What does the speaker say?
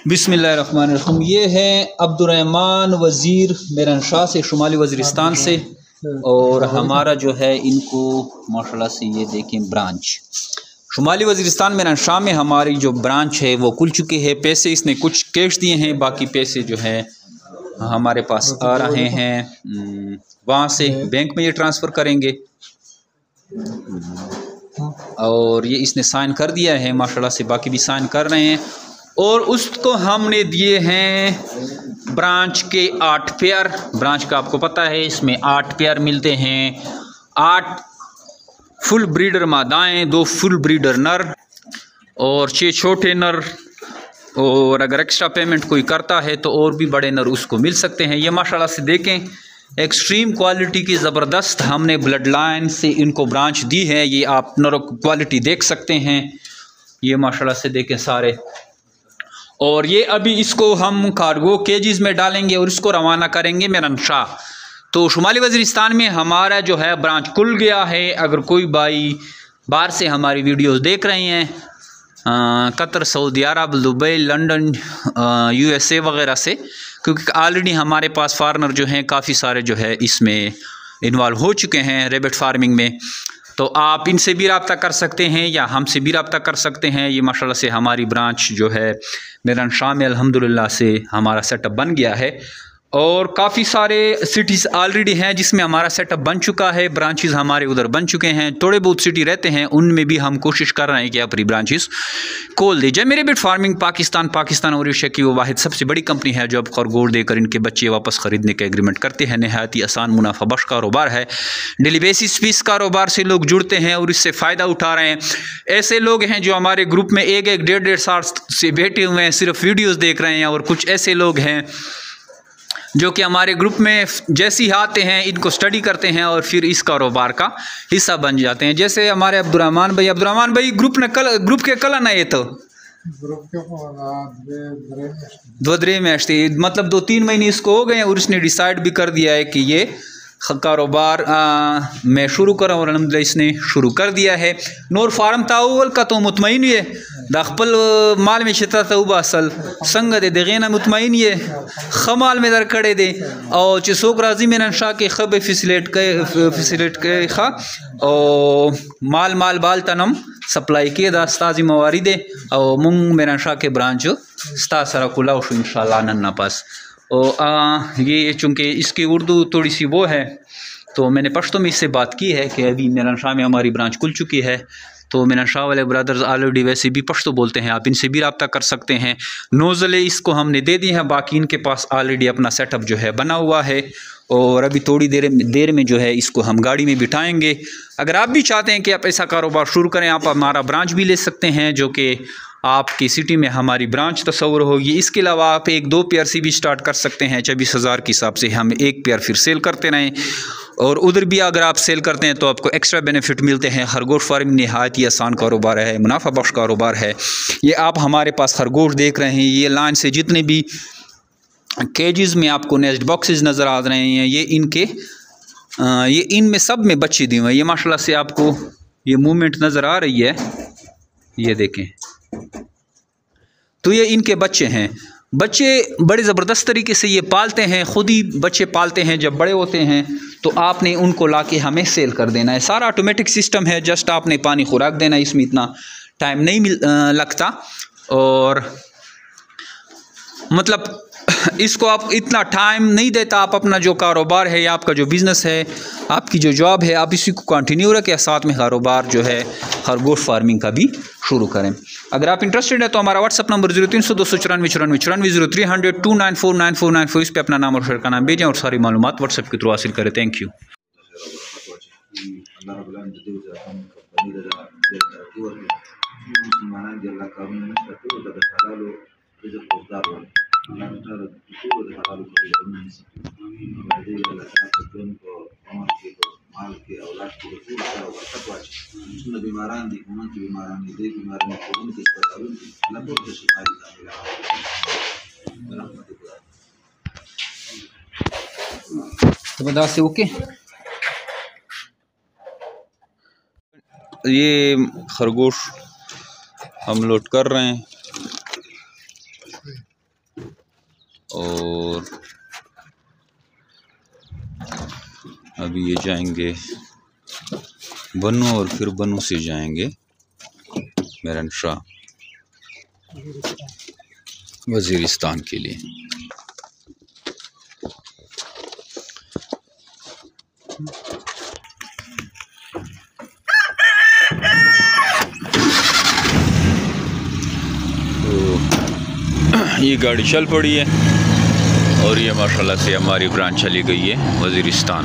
बिस्मिल्लाहिर्रहमानिर्रहीम। ये है अब्दुर्रहमान वज़ीर मेरनशाह से, शुमाली वज़ीरिस्तान से। और हमारा जो है इनको माशाल्लाह से ये देखें ब्रांच शुमाली वज़ीरिस्तान मेरनशाह में हमारी जो ब्रांच है वो खुल चुकी है। पैसे इसने कुछ कैश दिए हैं, बाकी पैसे जो है हमारे पास आ रहे हैं। वहाँ से बैंक में ये ट्रांसफ़र करेंगे और ये इसने साइन कर दिया है माशाल्लाह से, बाकी भी साइन कर रहे हैं। और उसको हमने दिए हैं ब्रांच के 8 पेयर। ब्रांच का आपको पता है इसमें 8 पेयर मिलते हैं। 8 फुल ब्रीडर मादाएँ, 2 फुल ब्रीडर नर और 6 छोटे नर। और अगर एक्स्ट्रा पेमेंट कोई करता है तो और भी बड़े नर उसको मिल सकते हैं। ये माशाल्लाह से देखें एक्सट्रीम क्वालिटी की ज़बरदस्त हमने ब्लड लाइन से इनको ब्रांच दी है। ये आप नर क्वालिटी देख सकते हैं, ये माशाल्लाह से देखें सारे। और ये अभी इसको हम कार्गो केजेस में डालेंगे और इसको रवाना करेंगे मेरनशाह। तो शुमाली वज़ीरिस्तान में हमारा जो है ब्रांच खुल गया है। अगर कोई भाई बाहर से हमारी वीडियोस देख रहे हैं, कतर, सऊदी अरब, दुबई, लंदन, USA वगैरह से, क्योंकि ऑलरेडी हमारे पास फार्मर जो हैं काफ़ी सारे जो है इसमें इन्वॉल्व हो चुके हैं रैबिट फार्मिंग में, तो आप इनसे भी रब्ता कर सकते हैं या हमसे भी रब्ता कर सकते हैं। ये माशाल्लाह से हमारी ब्रांच जो है मेरनशाह में अल्हम्दुलिल्लाह से हमारा सेटअप बन गया है। और काफ़ी सारे सिटीज़ ऑलरेडी हैं जिसमें हमारा सेटअप बन चुका है। ब्रांचेस हमारे उधर बन चुके हैं। थोड़े बहुत सिटी रहते हैं, उनमें भी हम कोशिश कर रहे हैं कि अपनी ब्रांचेस खोल दी जाए। मेरे रैबिट फार्मिंग पाकिस्तान और एशिया की वो वाहिद सबसे बड़ी कंपनी है जो अब खरगोश देकर इनके बच्चे वापस ख़रीदने के एग्रीमेंट करते हैं। नहायत ही आसान मुनाफा बख्श कारोबार है। डेली बेसिस पे इस कारोबार से लोग जुड़ते हैं और इससे फ़ायदा उठा रहे हैं। ऐसे लोग हैं जो हमारे ग्रुप में 1-1, 1.5 साल से बैठे हुए हैं, सिर्फ वीडियोज़ देख रहे हैं। और कुछ ऐसे लोग हैं जो कि हमारे ग्रुप में जैसे ही आते हैं इनको स्टडी करते हैं और फिर इस कारोबार का हिस्सा बन जाते हैं। जैसे हमारे अब्दुर्रहमान भाई ग्रुप के कल ना ये तो द्वद्रे में मतलब 2-3 महीने इसको हो गए और इसने डिसाइड भी कर दिया है कि ये कारोबार मैं शुरू करा और अल्हम्दुलिल्लाह इसने शुरू कर दिया है। नूर फार्म तावल का तो मुतमईन है दाखपल माल में शता तउबा असल संग दे देगेना मुतमईन ये खमाल में दर कड़े दे और चिसोक राजी में नशा के खब फिसलेट के खा और माल बाल तनम सप्लाई किए दास्ताजी मवारी दे और मुंग में नशा के ब्रांच स्ता सरा खुला इंशाल्लाह नन्ना पास। और ये चूँकि इसकी उर्दू थोड़ी सी वो है तो मैंने पश्तो में इससे बात की है कि अभी मेरनशाह में हमारी ब्रांच खुल चुकी है। तो मेरनशाह वाले ब्रदर्स ऑलरेडी वैसे भी पश्तो बोलते हैं, आप इनसे भी रब्ता कर सकते हैं। नोज़लें इसको हमने दे दी हैं, बाकी इनके पास ऑलरेडी अपना सेटअप जो है बना हुआ है। और अभी थोड़ी देर में जो है इसको हम गाड़ी में बिठाएंगे। अगर आप भी चाहते हैं कि आप ऐसा कारोबार शुरू करें, आप हमारा ब्रांच भी ले सकते हैं जो कि आपकी सिटी में हमारी ब्रांच तस्वुर होगी। इसके अलावा आप 1-2 पेयर से भी स्टार्ट कर सकते हैं। 24,000 के हिसाब से हम 1 पेयर फिर सेल करते रहें। और उधर भी अगर आप सेल करते हैं तो आपको एक्स्ट्रा बेनिफिट मिलते हैं। खरगोश फार्मिंग नहायत ही आसान कारोबार है, मुनाफा बख्श कारोबार है। ये आप हमारे पास खरगोश देख रहे हैं, ये लाइन से जितने भी केजेस में आपको नेस्ट बॉक्सेस नज़र आ रहे हैं, ये इनमें सब में बच्चे दिए हुए हैं। ये माशाल्लाह से आपको ये मूवमेंट नज़र आ रही है, ये देखें। तो ये इनके बच्चे हैं। बच्चे बड़े ज़बरदस्त तरीके से ये पालते हैं, ख़ुद ही बच्चे पालते हैं। जब बड़े होते हैं तो आपने उनको लाके हमें सेल कर देना है। सारा ऑटोमेटिक सिस्टम है, जस्ट आपने पानी खुराक देना है, इसमें इतना टाइम नहीं लगता। और मतलब इसको आप इतना टाइम नहीं देता। आप अपना जो कारोबार है या आपका जो बिज़नेस है, आपकी जो जॉब है, आप इसी को कंटिन्यू रखें, साथ में कारोबार जो है खरगोश फार्मिंग का भी शुरू करें। अगर आप इंटरेस्टेड है तो हमारा व्हाट्सअप नंबर 0300 294 0300 294 9494 इस पर अपना नाम और शहर का नाम भेजें और सारी मालूमात व्हाट्सएप के थ्रू हासिल करें। Thank you. तो बता से ओके। ये खरगोश हम लोड कर रहे हैं। और अभी ये जाएंगे बनू और फिर बनू से जाएंगे मेरन शाह वज़ीरिस्तान के लिए। तो ये गाड़ी चल पड़ी है और ये माशाल्लाह से हमारी ब्रांच चली गई है वज़ीरिस्तान।